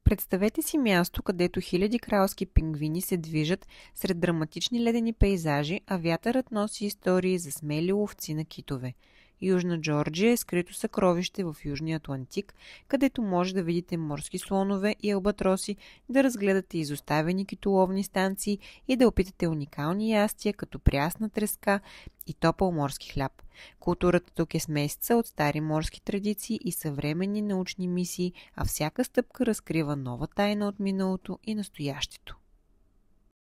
Представете си място, където хиляди кралски пингвини се движат сред драматични ледени пейзажи, а вятърът носи истории за смели ловци на китове. Южна Джорджия е скрито съкровище в Южния Атлантик, където може да видите морски слонове и албатроси, да разгледате изоставени китоловни станции и да опитате уникални ястия, като прясна треска и топъл морски хляб. Културата тук е смесица от стари морски традиции и съвременни научни мисии, а всяка стъпка разкрива нова тайна от миналото и настоящето.